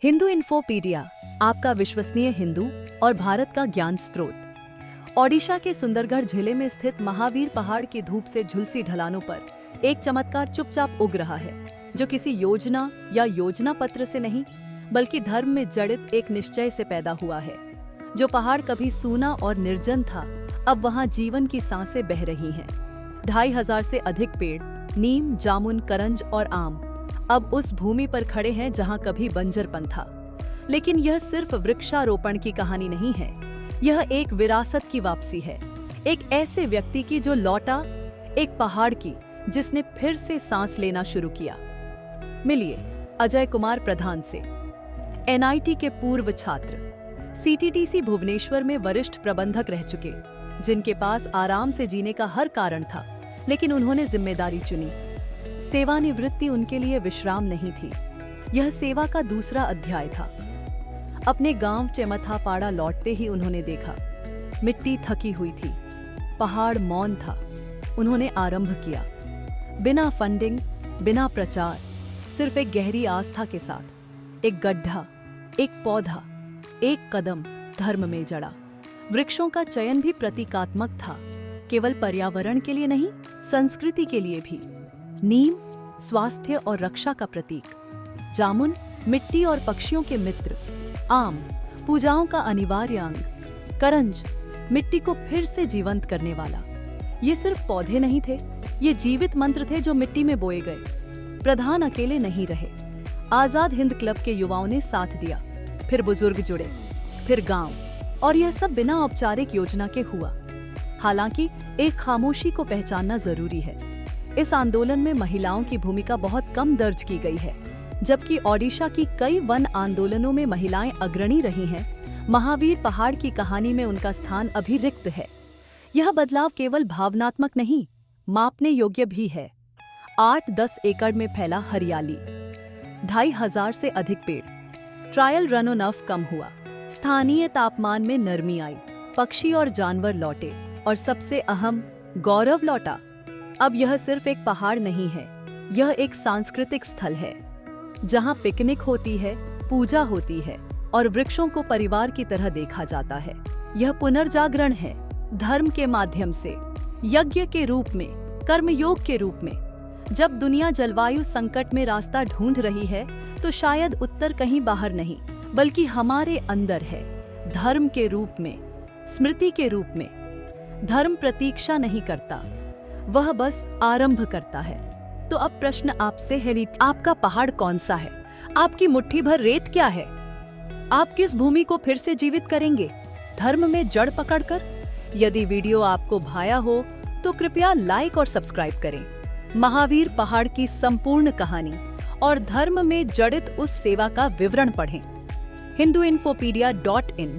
हिंदू इन्फोपीडिया, आपका विश्वसनीय हिंदू और भारत का ज्ञान स्रोत। ओडिशा के सुंदरगढ़ जिले में स्थित महावीर पहाड़ की धूप से झुलसी ढलानों पर एक चमत्कार चुपचाप उग रहा है, जो किसी योजना या योजना पत्र से नहीं, बल्कि धर्म में जड़ित एक निश्चय से पैदा हुआ है। जो पहाड़ कभी सूना और निर्जन था, अब वहां जीवन की सांसें बह रही हैं। 2500 से अधिक पेड़, नीम, जामुन, करंज और आम अब उस भूमि पर खड़े हैं जहां कभी बंजरपन था। लेकिन यह सिर्फ वृक्षारोपण की कहानी नहीं है, यह एक विरासत की वापसी है। एक ऐसे व्यक्ति की जो लौटा, एक पहाड़ की जिसने फिर से सांस लेना शुरू किया। मिलिए अजय कुमार प्रधान से, एनआईटी के पूर्व छात्र, सीटीटीसी भुवनेश्वर में वरिष्ठ प्रबंधक रह चुके, जिनके पास आराम से जीने का हर कारण था, लेकिन उन्होंने जिम्मेदारी चुनी। सेवानिवृत्ति उनके लिए विश्राम नहीं थी, यह सेवा का दूसरा अध्याय था। अपने गांव चेमथापाड़ा लौटते ही उन्होंने देखा, मिट्टी थकी हुई थी, पहाड़ मौन था। उन्होंने आरंभ किया, बिना फंडिंग, बिना प्रचार, सिर्फ एक गहरी आस्था के साथ। एक गड्ढा, एक पौधा, एक कदम धर्म में जड़ा। वृक्षों का चयन भी प्रतीकात्मक था, केवल पर्यावरण के लिए नहीं, संस्कृति के लिए भी। नीम स्वास्थ्य और रक्षा का प्रतीक, जामुन मिट्टी और पक्षियों के मित्र, आम पूजाओं का अनिवार्य अंग, करंज मिट्टी को फिर से जीवंत करने वाला। ये सिर्फ पौधे नहीं थे, ये जीवित मंत्र थे जो मिट्टी में बोए गए। प्रधान अकेले नहीं रहे, आजाद हिंद क्लब के युवाओं ने साथ दिया, फिर बुजुर्ग जुड़े, फिर गांव, और यह सब बिना औपचारिक योजना के हुआ। हालांकि एक खामोशी को पहचानना जरूरी है। इस आंदोलन में महिलाओं की भूमिका बहुत कम दर्ज की गई है। जबकि ओडिशा की कई वन आंदोलनों में महिलाएं अग्रणी रही हैं, महावीर पहाड़ की कहानी में उनका स्थान अभी रिक्त है। यह बदलाव केवल भावनात्मक नहीं, मापने योग्य भी है। 8-10 एकड़ में फैला हरियाली, 2500 से अधिक पेड़, ट्रायल रन ऑन ऑफ कम हुआ, स्थानीय तापमान में नरमी आई, पक्षी और जानवर लौटे, और सबसे अहम, गौरव लौटा। अब यह सिर्फ एक पहाड़ नहीं है, यह एक सांस्कृतिक स्थल है, जहां पिकनिक होती है, पूजा होती है, और वृक्षों को परिवार की तरह देखा जाता है। यह पुनर्जागरण है, धर्म के माध्यम से, यज्ञ के रूप में, कर्मयोग के रूप में। जब दुनिया जलवायु संकट में रास्ता ढूंढ रही है, तो शायद उत्तर कहीं बाहर नहीं, बल्कि हमारे अंदर है, धर्म के रूप में, स्मृति के रूप में। धर्म प्रतीक्षा नहीं करता, वह बस आरंभ करता है। तो अब प्रश्न आपसे है, आपका पहाड़ कौन सा है? आपकी मुट्ठी भर रेत क्या है? आप किस भूमि को फिर से जीवित करेंगे, धर्म में जड़ पकड़कर? यदि वीडियो आपको भाया हो तो कृपया लाइक और सब्सक्राइब करें। महावीर पहाड़ की संपूर्ण कहानी और धर्म में जड़ित उस सेवा का विवरण पढ़ें। hinduinfopedia.in